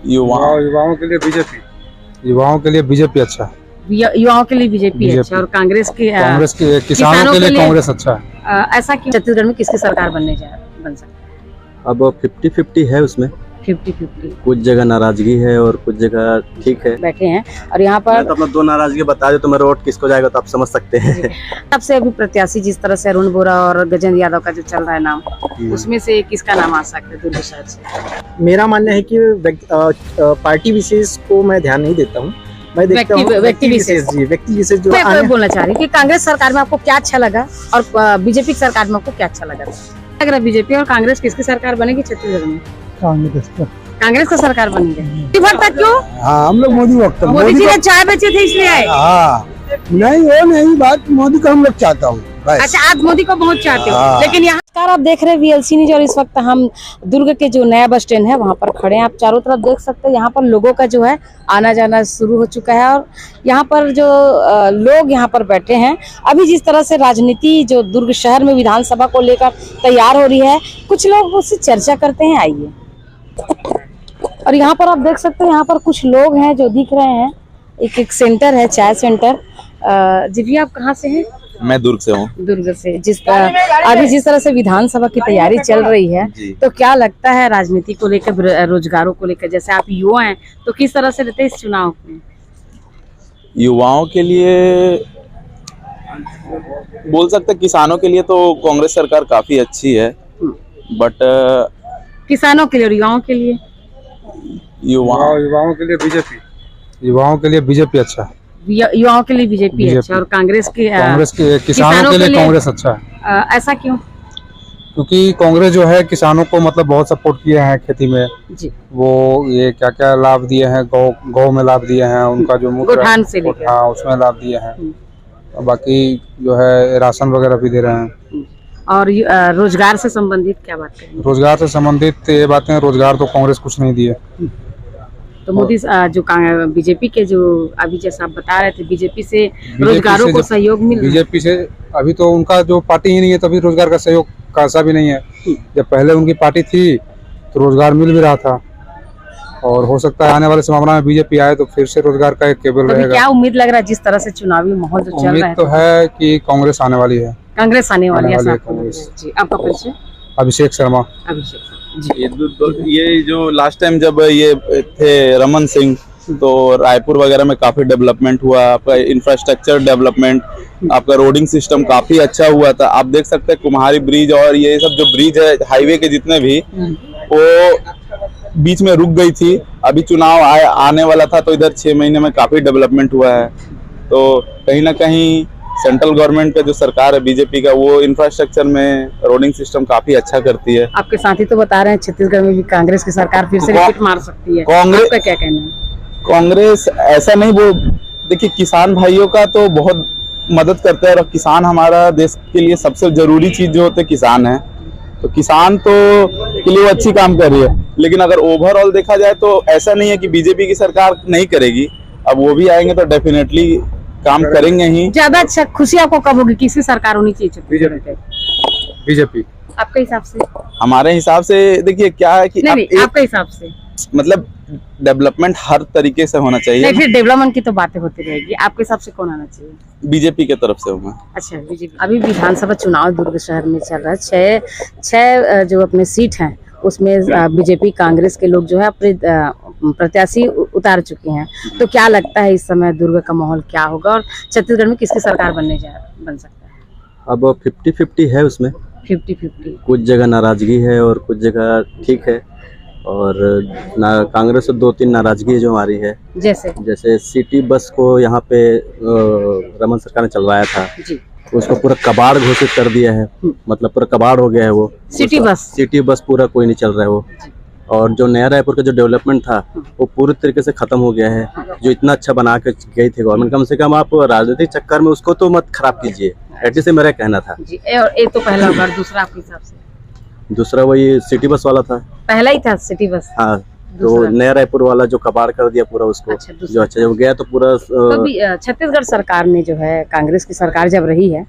युवाओं के लिए बीजेपी। युवाओं के लिए बीजेपी अच्छा है। युवाओं के लिए बीजेपी अच्छा और कांग्रेस के किसानों के लिए कांग्रेस अच्छा है। ऐसा क्यों? छत्तीसगढ़ में किसकी सरकार बन सकती है? अब 50-50 है उसमें। 50-50 कुछ जगह नाराजगी है और कुछ जगह ठीक है। बैठे हैं और यहाँ पर तो अपना दो नाराजगी बता दो तो मेरा वोट किसको जाएगा तो आप समझ सकते हैं। सबसे अभी प्रत्याशी जिस तरह से अरुण बोरा और गजेंद्र यादव का जो चल रहा है नाम, उसमें से किसका नाम आ सकता है दुर्ग शहर से? मेरा मानना है कि पार्टी विशेष को मैं ध्यान नहीं देता हूँ, मैं देखता हूँ व्यक्ति विशेष जो बोलना चाह रही कि कांग्रेस सरकार में आपको क्या अच्छा लगा और बीजेपी की सरकार में आपको क्या अच्छा लगा? लग रहा है बीजेपी और कांग्रेस किसकी सरकार बनेगी छत्तीसगढ़ में? कांग्रेस का सरकार बनेगी। क्यों? हाँ, हम लोग मोदी वक्त मोदी जी ने चाय बेचे थे इसलिए आए। नहीं वो नहीं बात, मोदी को हम लोग चाहता हूँ। अच्छा, आज मोदी को बहुत चाहते हो, लेकिन यहाँ आप देख रहे हैं VLC न्यूज़ और इस वक्त हम दुर्ग के जो नया बस स्टैंड है वहाँ पर खड़े हैं। आप चारों तरफ देख सकते हैं, यहाँ पर लोगों का जो है आना जाना शुरू हो चुका है और यहाँ पर जो लोग यहाँ पर बैठे हैं, अभी जिस तरह से राजनीति जो दुर्ग शहर में विधानसभा को लेकर तैयार हो रही है, कुछ लोग उससे चर्चा करते हैं। आइए, और यहाँ पर आप देख सकते हैं, यहाँ पर कुछ लोग हैं जो दिख रहे हैं। एक सेंटर है, चाय सेंटर। जी भैया, आप कहाँ से हैं? मैं दुर्ग से हूँ। दुर्ग से। अभी जिस तरह से विधानसभा की तैयारी चल रही है, तो क्या लगता है राजनीति को लेकर, रोजगारों को लेकर? जैसे आप युवा हैं तो किस तरह से रहते हैं इस चुनाव में? युवाओं के लिए बोल सकते हैं, किसानों के लिए तो कांग्रेस सरकार काफी अच्छी है, बट किसानों के लिए और युवाओं के लिए? युवाओं के लिए बीजेपी। युवाओं के लिए बीजेपी अच्छा है। युवाओं के लिए बीजेपी अच्छा और कांग्रेस के किसानों के लिए कांग्रेस अच्छा है। ऐसा क्यों? क्योंकि कांग्रेस जो है किसानों को मतलब बहुत सपोर्ट किए हैं खेती में जी। वो ये क्या क्या लाभ दिए हैं, गौ में लाभ दिए हैं, उनका जो गोठान से लेकर, हाँ उसमें लाभ दिए हैं। और बाकी जो है राशन वगैरह भी दे रहे हैं। और रोजगार से संबंधित क्या बात करें? रोजगार से संबंधित ये बातें, रोजगार तो कांग्रेस कुछ नहीं दिए। तो मोदी जो बीजेपी के जो अभी जैसा आप बता रहे थे, बीजेपी से रोजगारों को सहयोग मिल, बीजेपी से अभी तो उनका जो पार्टी ही नहीं है, तभी रोजगार का सहयोग खासा भी नहीं है। जब पहले उनकी पार्टी थी तो रोजगार मिल भी रहा था, और हो सकता है आने वाले संभावना में बीजेपी आए तो फिर से रोजगार का एक केबल रहेगा। क्या उम्मीद लग रहा है जिस तरह से चुनावी माहौल जो चल रहा है? उम्मीद तो है कि कांग्रेस आने वाली है। कांग्रेस आने वाली है जी। आपका परिचय? अभिषेक शर्मा। अभिषेक ये जो लास्ट टाइम जब ये थे रमन सिंह, तो रायपुर वगैरह में काफी डेवलपमेंट हुआ, आपका इंफ्रास्ट्रक्चर डेवलपमेंट, आपका रोडिंग सिस्टम काफी अच्छा हुआ था। आप देख सकते हैं कुम्हारी ब्रिज और ये सब जो ब्रिज है हाईवे के जितने भी, वो बीच में रुक गई थी। अभी चुनाव आने वाला था तो इधर 6 महीने में काफी डेवलपमेंट हुआ है। तो कहीं ना कहीं सेंट्रल गवर्नमेंट का जो सरकार है बीजेपी का, वो इंफ्रास्ट्रक्चर में रोडिंग सिस्टम काफी अच्छा करती है। आपके साथी तो बता रहे हैं छत्तीसगढ़ में भी कांग्रेस की सरकार फिर से रिपीट मार सकती है, कांग्रेस का क्या कहना है? कांग्रेस ऐसा नहीं, वो देखिए किसान भाइयों का तो बहुत मदद करते हैं, और किसान हमारा देश के लिए सबसे जरूरी चीज जो होते किसान है, तो किसान तो के लिए वो अच्छी काम कर रही है। लेकिन अगर ओवरऑल देखा जाए तो ऐसा नहीं है कि बीजेपी की सरकार नहीं करेगी, अब वो भी आएंगे तो डेफिनेटली काम करेंगे ही। ज्यादा अच्छा खुशी आपको कब होगी? किसकी सरकार होनी चाहिए? बीजेपी। आपके हिसाब से? हमारे हिसाब से देखिए क्या है कि आपके हिसाब से मतलब डेवलपमेंट हर तरीके से होना चाहिए। फिर डेवलपमेंट की तो बातें होती रहेगी, आपके हिसाब से कौन आना चाहिए? बीजेपी के तरफ से हूँ। अच्छा, बीजेपी। अभी विधानसभा चुनाव दुर्ग शहर में चल रहा है। छह जो अपने सीट हैं उसमें बीजेपी कांग्रेस के लोग जो है अपने प्रत्याशी उतार चुके हैं। तो क्या लगता है इस समय दुर्ग का माहौल क्या होगा और छत्तीसगढ़ में किसकी सरकार बन सकता है? अब 50-50 है उसमें। 50-50 कुछ जगह नाराजगी है और कुछ जगह ठीक है। और कांग्रेस से 2-3 नाराजगी है जो हमारी है। जैसे सिटी बस को यहाँ पे रमन सरकार ने चलवाया था जी। उसको पूरा कबाड़ घोषित कर दिया है, मतलब पूरा कबाड़ हो गया है वो सिटी बस पूरा कोई नहीं चल रहा है वो। और जो नया रायपुर का जो डेवलपमेंट था वो पूरी तरीके से खत्म हो गया है। जो इतना अच्छा बना के गई थी गवर्नमेंट, कम से कम आप राजनीतिक चक्कर में उसको तो मत खराब कीजिए, ऐसे मेरा कहना था जी। और एक तो पहला बार, दूसरा आपके हिसाब से? दूसरा वही सिटी बस वाला था, पहला ही था सिटी बस। हाँ, तो नया रायपुर वाला जो कबाड़ कर दिया पूरा उसको। जो अच्छा जब गया तो पूरा छत्तीसगढ़ सरकार ने जो है, कांग्रेस की सरकार जब रही है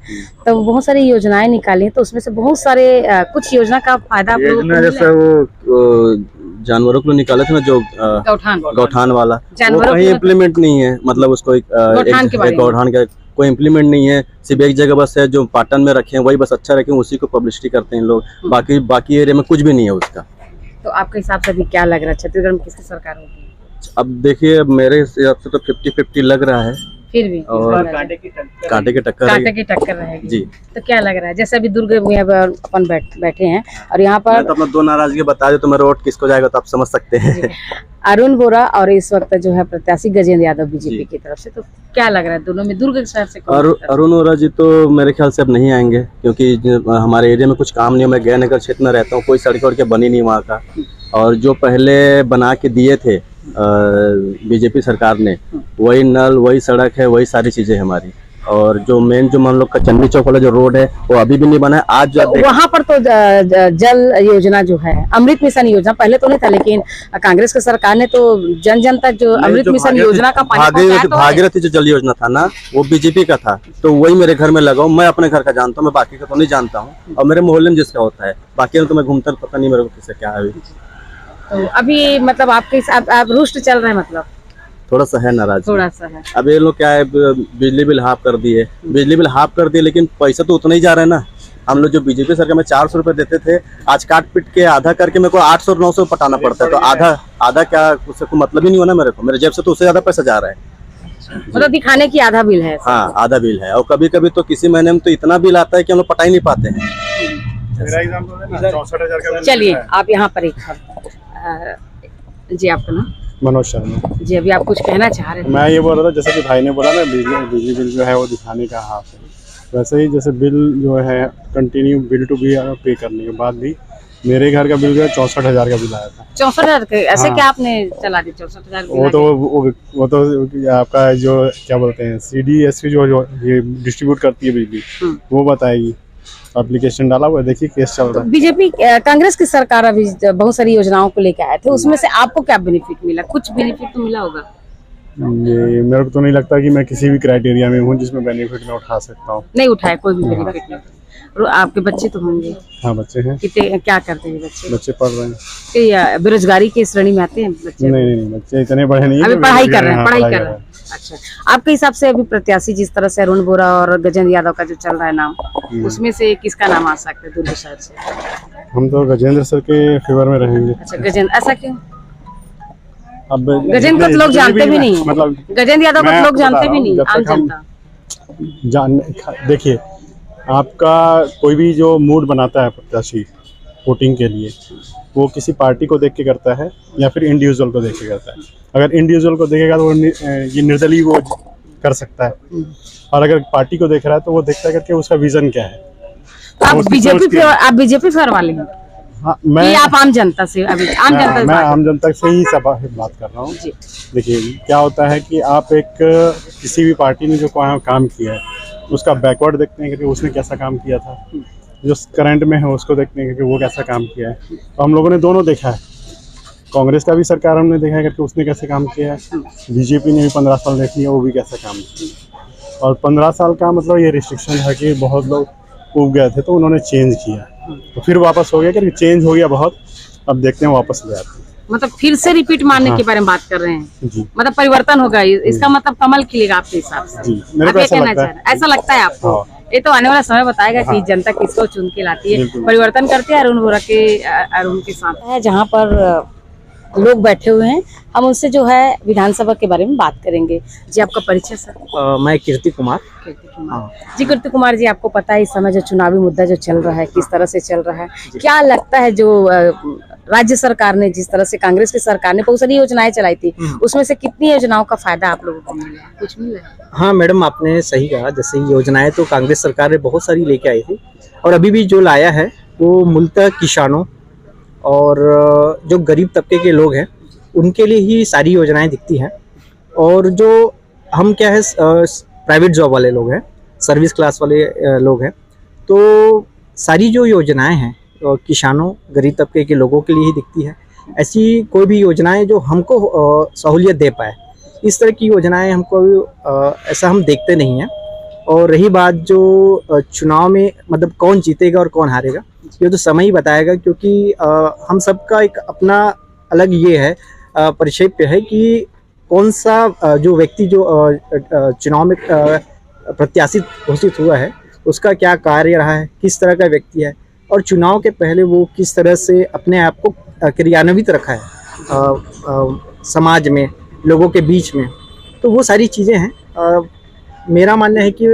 तो बहुत सारी योजनाएं निकाली हैं, तो उसमें से बहुत सारे कुछ योजना का फायदा जैसे वो जानवरों को निकाले थे ना, जो गौठान वाला, वो कहीं इम्प्लीमेंट नहीं है। मतलब उसको गौठान का कोई इम्प्लीमेंट नहीं है। सिर्फ एक जगह बस है जो पाटन में रखे हैं, वही बस अच्छा रखे, उसी को पब्लिसिटी करते हैं लोग। बाकी एरिया में कुछ भी नहीं है उसका। तो आपके हिसाब से अभी क्या लग रहा है, छत्तीसगढ़ में किसकी सरकार होगी? अब देखिए, मेरे हिसाब से तो 50-50 लग रहा है। फिर भी और कांटे की टक्कर रहेगी जी। तो क्या लग रहा है, जैसे अभी दुर्ग में अपन बैठे हैं और यहाँ पर तो अपना दो नाराजगी बता दो, तो मेरा वोट किसको जाएगा तो आप समझ सकते हैं। अरुण बोरा और इस वक्त जो है प्रत्याशी गजेंद्र यादव बीजेपी की तरफ से, तो क्या लग रहा है दोनों में दुर्ग शहर से? अरुण बोरा जी तो मेरे ख्याल से अब नहीं आएंगे, क्योंकि हमारे एरिया में कुछ काम नहीं है। मैं गयानगर क्षेत्र में रहता हूँ, कोई सड़क वड़क बनी नहीं वहाँ का। और जो पहले बना के दिए थे बीजेपी सरकार ने, वही नल, वही सड़क है, वही सारी चीजें हमारी। और जो मेन जो मान लो चंडी चौक वाला जो रोड है, वो अभी भी नहीं बना है। आज तो वहाँ पर तो जल योजना जो है, अमृत मिशन योजना पहले तो नहीं था, लेकिन कांग्रेस की सरकार ने तो जन जन तक जो अमृत मिशन योजना का भागीरथी जो जल योजना था ना, वो बीजेपी का था। तो वही मेरे घर में लगा हूँ। मैं अपने घर का जानता हूँ, मैं बाकी का तो नहीं जानता हूँ। और मेरे मोहल्ले में जिसका होता है, बाकी में तो मैं घूमता पता नहीं मेरे को किसे क्या है। तो अभी मतलब आपके आप रुष्ट चल रहे हैं, मतलब थोड़ा सा है नाराज, थोड़ा सा है। अब ये लोग क्या है, बिजली बिल हाफ कर दिए, लेकिन पैसा तो उतना ही जा रहा है ना। हम लोग जो बीजेपी सरकार में 400 रुपए देते थे, आज काट पीट के आधा करके मेरे को 800-900 पटाना पड़ता है। तो आधा क्या, उससे कोई मतलब ही नहीं होना मेरे को। मेरे जेब से तो उससे ज्यादा पैसा जा रहा है। मतलब दिखाने की आधा बिल है। हाँ, आधा बिल है। और कभी कभी तो किसी महीने में तो इतना बिल आता है कि हम लोग पटा ही नहीं पाते हैं। चलिए आप यहाँ पर जी, आपका नाम? मनोज शर्मा जी। अभी आप कुछ कहना चाह रहे हैं? मैं ये बोल रहा था, जैसे कि भाई ने बोला ना, बिजली बिल जो है वो दिखाने का हाफ है, वैसे ही जैसे बिल जो है कंटिन्यू बिल टू बी पे करने के बाद भी मेरे घर का बिल जो है 64,000 का बिल आया था। 64,000 का? ऐसे हाँ। क्या आपने चला दी 64,000? वो तो आपका जो क्या बोलते हैं, CDSP जो ये डिस्ट्रीब्यूट करती है बिजली, वो बताएगी। एप्लीकेशन डाला हुआ है, देखिए केस चल रहा है। बीजेपी कांग्रेस की सरकार अभी बहुत सारी योजनाओं को लेकर आए थे, उसमें से आपको क्या बेनिफिट मिला? कुछ बेनिफिट तो मिला होगा। ये मेरे को तो नहीं लगता कि मैं किसी भी क्राइटेरिया में हूँ जिसमें बेनिफिट मैं उठा सकता हूँ। नहीं उठाया कोई भी बेनिफिट नहीं। आपके बच्चे तो होंगे? हाँ, बच्चे हैं। कितने, क्या करते हैं बच्चे? बच्चे पढ़ रहे हैं। या बेरोजगारी की श्रेणी में आते हैं बच्चे? नहीं, बच्चे इतने बड़े नहीं, अभी पढ़ाई कर रहे हैं। अच्छा, आपके हिसाब से अभी प्रत्याशी जिस तरह से अरुण बोरा और गजेंद्र यादव का जो चल रहा है नाम, उसमें से किसका नाम आ सकता है दुर्ग शहर से? हम तो गजेंद्र सर के फेवर में रहेंगे। अच्छा, गजेंद्र, ऐसा क्यों? अब गजेंद्र को तो लोग जानते भी नहीं, मतलब गजेंद्र यादव को लोग जानते भी नहीं, आम जनता। देखिए, आपका कोई भी जो मूड बनाता है प्रत्याशी वोटिंग के लिए, वो किसी पार्टी को देख के करता है या फिर इंडिविजुअल को देख के करता है। अगर इंडिविजुअल को देखेगा तो ये निर्दलीय वो कर सकता है, और अगर पार्टी को देख रहा है तो वो देखता है करके उसका विजन क्या है। आप बीजेपी फेवर वाले हैं? हाँ, मैं आप आम जनता से, अभी आम जनता मैं आम जनता से ही सब बात कर रहा हूँ। देखिए, क्या होता है कि आप एक किसी भी पार्टी ने जो काम किया है उसका बैकवर्ड देखते हैं कि उसने कैसा काम किया था, जो करंट में है उसको देखते हैं कि वो कैसा काम किया है। तो हम लोगों ने दोनों देखा है, कांग्रेस का भी सरकार हमने देखा है कि उसने कैसे काम किया है, बीजेपी ने भी 15 साल देखी है, वो भी कैसा काम किया। और 15 साल का मतलब ये रिस्ट्रिक्शन है कि बहुत लोग उब गए थे तो उन्होंने चेंज किया, तो फिर वापस हो गया कि चेंज हो गया बहुत, अब देखते हैं वापस ले आते हैं। मतलब फिर से रिपीट मारने के बारे में बात कर रहे हैं जी। मतलब परिवर्तन होगा, इसका मतलब कमल खिलेगा आपके हिसाब से जी? मेरे को ऐसा लगता है आपको? ये तो आने वाला समय बताएगा कि जनता किसको चुन के लाती है, परिवर्तन करते हैं। अरुण बोरा के अरुण के साथ है जहाँ पर लोग बैठे हुए हैं, हम उनसे जो है विधानसभा के बारे में बात करेंगे। जी, आपका परिचय सर? मैं कीर्ति कुमार। जी, कीर्ति कुमार जी, आपको पता है इस समय जो चुनावी मुद्दा जो चल रहा है किस तरह से चल रहा है, क्या लगता है जो राज्य सरकार ने, जिस तरह से कांग्रेस की सरकार ने बहुत सारी योजनाएं चलाई थी, उसमें से कितनी योजनाओं का फायदा आप लोगों को मिला, कुछ मिला? हाँ मैडम, आपने सही कहा। जैसे योजनाएं तो कांग्रेस सरकार ने बहुत सारी लेके आई थी, और अभी भी जो लाया है वो मूलतः किसानों और जो गरीब तबके के लोग हैं उनके लिए ही सारी योजनाएं दिखती हैं। और जो हम क्या है, प्राइवेट जॉब वाले लोग हैं, सर्विस क्लास वाले लोग हैं, तो सारी जो योजनाएं हैं किसानों गरीब तबके के लोगों के लिए ही दिखती है। ऐसी कोई भी योजनाएं जो हमको सहूलियत दे पाए, इस तरह की योजनाएं हमको ऐसा हम देखते नहीं हैं। और रही बात जो चुनाव में मतलब कौन जीतेगा और कौन हारेगा, ये तो समय ही बताएगा, क्योंकि हम सबका एक अपना अलग ये है परिचय पे है कि कौन सा जो व्यक्ति जो चुनाव में प्रत्याशित घोषित हुआ है उसका क्या कार्य रहा है, किस तरह का व्यक्ति है और चुनाव के पहले वो किस तरह से अपने आप को क्रियान्वित रखा है समाज में, लोगों के बीच में। तो वो सारी चीज़ें हैं। मेरा मानना है कि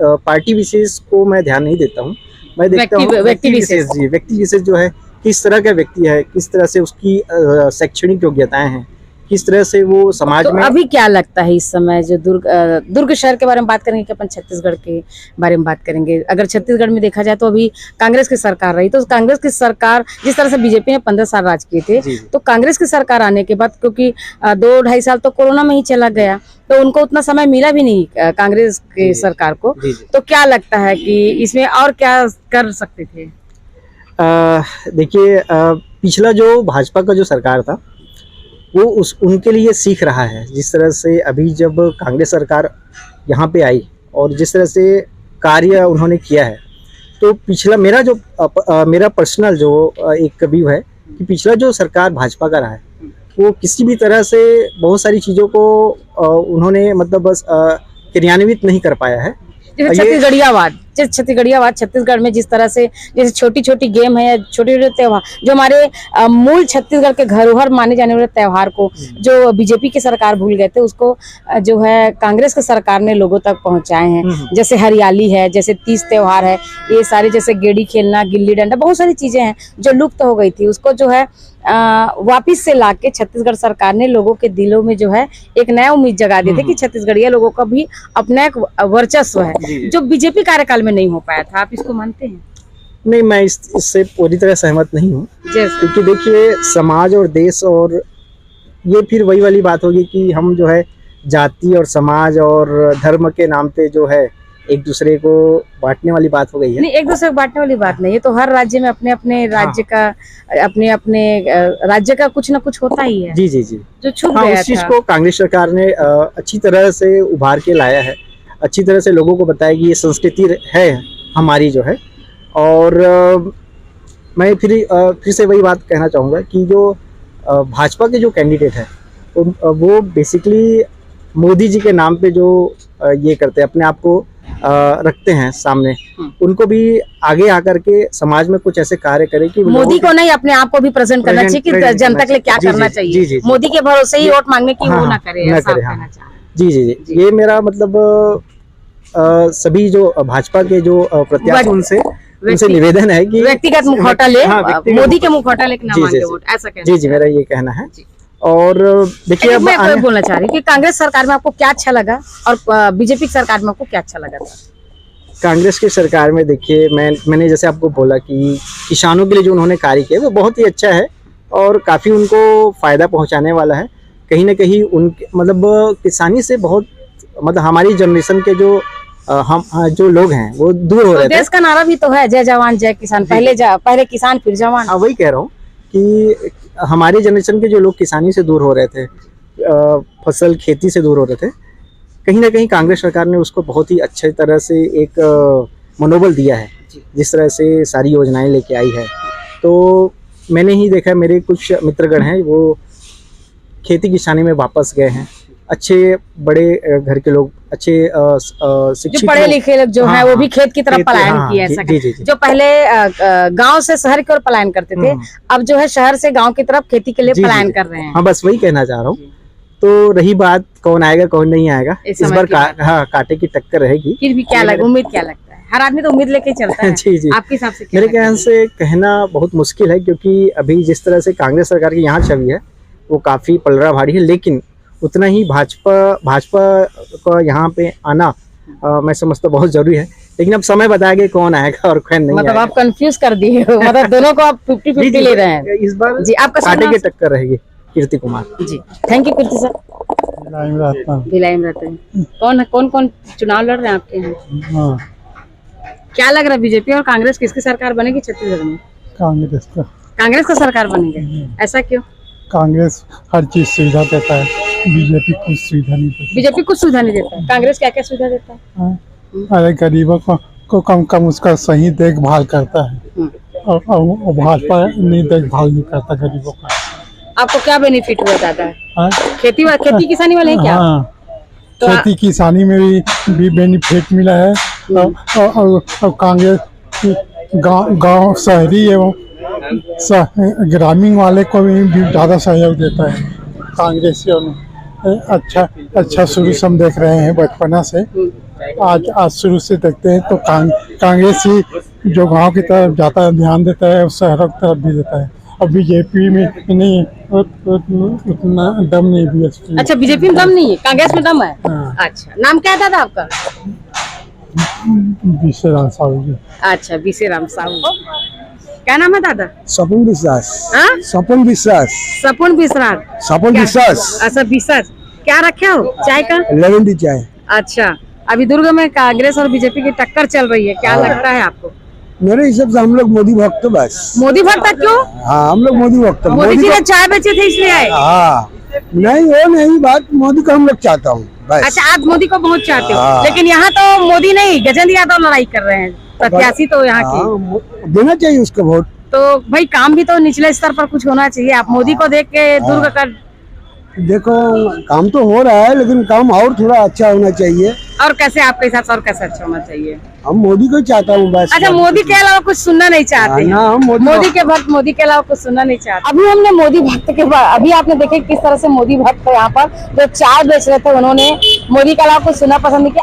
पार्टी विशेष को मैं ध्यान नहीं देता हूँ, मैं देखता हूँ व्यक्ति विशेष। जी, व्यक्ति विशेष जो है किस तरह का व्यक्ति है, किस तरह से उसकी शैक्षणिक योग्यताएं हैं, किस तरह से वो समाज तो में। अभी क्या लगता है इस समय जो दुर्ग शहर के बारे में बात करेंगे कि अपन छत्तीसगढ़ के बारे में बात करेंगे, अगर छत्तीसगढ़ में देखा जाए तो अभी कांग्रेस की सरकार रही, तो कांग्रेस की सरकार जिस तरह से बीजेपी ने 15 साल राज किए थे, तो कांग्रेस की सरकार आने के बाद क्योंकि 2-2.5 साल तो कोरोना में ही चला गया, तो उनको उतना समय मिला भी नहीं कांग्रेस की सरकार को। तो क्या लगता है कि इसमें और क्या कर सकते थे? देखिए, पिछला जो भाजपा का जो सरकार था वो उनके लिए सीख रहा है। जिस तरह से अभी जब कांग्रेस सरकार यहाँ पे आई और जिस तरह से कार्य उन्होंने किया है, तो पिछला मेरा पर्सनल जो एक व्यू है कि पिछला जो सरकार भाजपा का रहा है वो किसी भी तरह से बहुत सारी चीज़ों को उन्होंने मतलब बस क्रियान्वित नहीं कर पाया है। छत्तीसगढ़ियावाद छत्तीसगढ़ में जिस तरह से जैसे छोटी छोटी गेम है या छोटे छोटे त्योहार जो हमारे मूल छत्तीसगढ़ के धरोहर माने जाने वाले त्योहार को जो बीजेपी की सरकार भूल गए थे, उसको जो है कांग्रेस की सरकार ने लोगों तक पहुंचाए हैं। जैसे हरियाली है, जैसे तीज त्योहार है, ये सारे जैसे गेड़ी खेलना, गिल्ली डंडा, बहुत सारी चीजें हैं जो लुप्त हो गई थी, उसको जो है वापिस से लाके छत्तीसगढ़ सरकार ने लोगों के दिलों में जो है एक नया उम्मीद जगा दी थी कि छत्तीसगढ़िया लोगों का भी अपना एक वर्चस्व है जो बीजेपी कार्यकाल में नहीं हो पाया था। आप इसको मानते हैं? नहीं, मैं इससे पूरी तरह सहमत नहीं हूँ, क्योंकि देखिए समाज और देश और ये फिर वही वाली बात होगी कि हम जो है जाति और समाज और धर्म के नाम पे जो है एक दूसरे को बांटने वाली बात हो गई है। नहीं, एक दूसरे को बांटने वाली बात नहीं है, तो हर राज्य में अपने अपने राज्य का अपने राज्य का कुछ ना कुछ होता ही है। जी जी जी, जो छुप गया उस चीज को कांग्रेस सरकार ने अच्छी तरह से उभार के लाया है, अच्छी तरह से लोगों को बताया कि ये संस्कृति है हमारी जो है। और मैं फिर से वही बात कहना चाहूँगा कि जो भाजपा के जो कैंडिडेट है वो बेसिकली मोदी जी के नाम पे जो ये करते हैं, अपने आप को रखते हैं सामने, उनको भी आगे आकर के समाज में कुछ ऐसे कार्य करें कि मोदी को नहीं, अपने आप को भी प्रेजेंट करना चाहिए कि जनता के लिए क्या करना चाहिए। मोदी के भरोसे ही वोट मांगने की वो ना करे। जी जी जी, ये मेरा मतलब सभी जो भाजपा के जो प्रत्याशी उनसे निवेदन है कि व्यक्तिगत मुखौटा ले, मोदी के मुखौटा लेके ना मांगे वोट, ऐसा कहना। जी जी, मेरा ये कहना है। और देखिए, मैं बोलना चाह रही हूँ कि कांग्रेस सरकार में आपको क्या अच्छा लगा और बीजेपी की सरकार में आपको क्या अच्छा लगा था? कांग्रेस की सरकार में देखिए, मैंने जैसे आपको बोला कि किसानों के लिए जो उन्होंने कार्य किया वो बहुत ही अच्छा है और काफ़ी उनको फ़ायदा पहुंचाने वाला है। कहीं ना कहीं उनके मतलब किसानी से बहुत मतलब हमारी जनरेशन के जो हम जो लोग हैं वो दूर हो रहे थे। देश का नारा भी तो है, जय जवान जय किसान, पहले किसान फिर जवान। हाँ, वही कह रहा हूँ कि हमारे जनरेशन के जो लोग किसानी से दूर हो रहे थे, फसल खेती से दूर हो रहे थे, कहीं ना कहीं कांग्रेस सरकार ने उसको बहुत ही अच्छे तरह से एक मनोबल दिया है, जिस तरह से सारी योजनाएं लेके आई है। तो मैंने ही देखा, मेरे कुछ मित्रगण हैं वो खेती किसानी में वापस गए हैं, अच्छे बड़े घर के लोग, अच्छे शिक्षित पढ़े लिखे लोग जो हैं वो भी खेत की तरफ पलायन किया है। जो पहले गांव से शहर की ओर पलायन करते थे, अब जो है शहर से गांव की तरफ खेती के लिए पलायन कर रहे हैं। हाँ, बस वही कहना चाह रहा हूँ। तो रही बात कौन आएगा कौन नहीं आएगा, इस बार कांटे की टक्कर रहेगी। फिर भी क्या उम्मीद क्या लगता है? हर आदमी तो उम्मीद लेके चलता है। जी जी, आपके हिसाब से मेरे ख्याल से कहना बहुत मुश्किल है, क्योंकि अभी जिस तरह से कांग्रेस सरकार की यहाँ छवि है वो काफी पलड़ा भारी है, लेकिन उतना ही भाजपा का यहाँ पे आना मैं समझता बहुत जरूरी है। लेकिन अब समय बताएगा कौन आएगा और कौन नहीं। मतलब आप कंफ्यूज कर दिए हो, मतलब दोनों को आप 50-50 ले रहे हैं इस बार। जी, आपका कांटे की टक्कर रहेगी। Kirti Kumar ji, thank you Kirti sir. Bhilai में रहते हैं। कौन चुनाव लड़ रहे हैं आपके यहाँ? क्या लग रहा है, बीजेपी और कांग्रेस किसकी सरकार बनेगी छत्तीसगढ़ में? कांग्रेस का सरकार बनेगी, ऐसा क्यों? कांग्रेस हर चीज सुविधा देता है, बीजेपी कुछ सुविधा नहीं देता। बीजेपी कुछ सुविधा नहीं देता है, कांग्रेस क्या क्या सुविधा देता है? अरे गरीबों को कम उसका सही देखभाल करता है, और भाजपा नहीं देखभाल नहीं करता गरीबों का। आपको क्या बेनिफिट हुआ दादा? हाँ? खेती किसानी वाले हैं क्या? हाँ, तो खेती किसानी में भी बेनिफिट मिला है और कांग्रेस गांव शहरी एवं ग्रामीण वाले को भी ज़्यादा सहयोग देता है कांग्रेसियों ने। अच्छा शुरू से हम देख रहे हैं बचपना से, आज शुरू से देखते हैं तो कांग्रेस ही जो गांव की तरफ जाता है ध्यान देता है और शहरों की तरफ भी देता है। और बीजेपी में नहीं उतना दम नहीं बीजेपी। अच्छा, बीजेपी में दम नहीं है, कांग्रेस में दम है। हाँ। अच्छा, नाम क्या है दादा आपका? बीसेराम साहू जी। अच्छा, बीसेराम साहू। क्या नाम है दादा? सपन विश्वास। हाँ? सपन विश्वास। सपन विश्वास। सपन विश्वास। अच्छा, विश्वास। क्या रखे हो चाय का? लेमन टी चाय। अच्छा, अभी दुर्ग में कांग्रेस और बीजेपी की टक्कर चल रही है, क्या लगता है आपको? मेरे हिसाब से हम लोग मोदी भक्त बस। मोदी भक्त क्यों? हाँ, हम लोग मोदी भक्त। मोदी जी ने चाय बेचे थे इसलिए आए? हाँ, नहीं वो नहीं बात, मोदी को हम लोग चाहता हूँ बस। अच्छा, आप मोदी को बहुत चाहते हो। हाँ। लेकिन यहाँ तो मोदी नहीं, गजेंद्र यादव लड़ाई कर रहे हैं, प्रत्याशी तो यहाँ की। हाँ, देना चाहिए उसको वोट। तो भाई काम भी तो निचले स्तर पर कुछ होना चाहिए। आप मोदी को देख के दुर्ग का देखो काम तो हो रहा है लेकिन काम और थोड़ा अच्छा होना चाहिए। और कैसे आपके हिसाब से और कैसे अच्छा होना चाहिए? हम मोदी को चाहता हूँ बस। अच्छा, मोदी के अलावा कुछ सुनना नहीं चाहते? हाँ, हम मोदी के भक्त, मोदी के अलावा कुछ सुनना नहीं चाहते। अभी हमने मोदी भक्त के बाद अभी आपने देखे किस तरह से मोदी भक्त यहाँ पर जो चाय बेच रहे थे, उन्होंने मोदी के अलावा कुछ सुनना पसंद नहीं किया।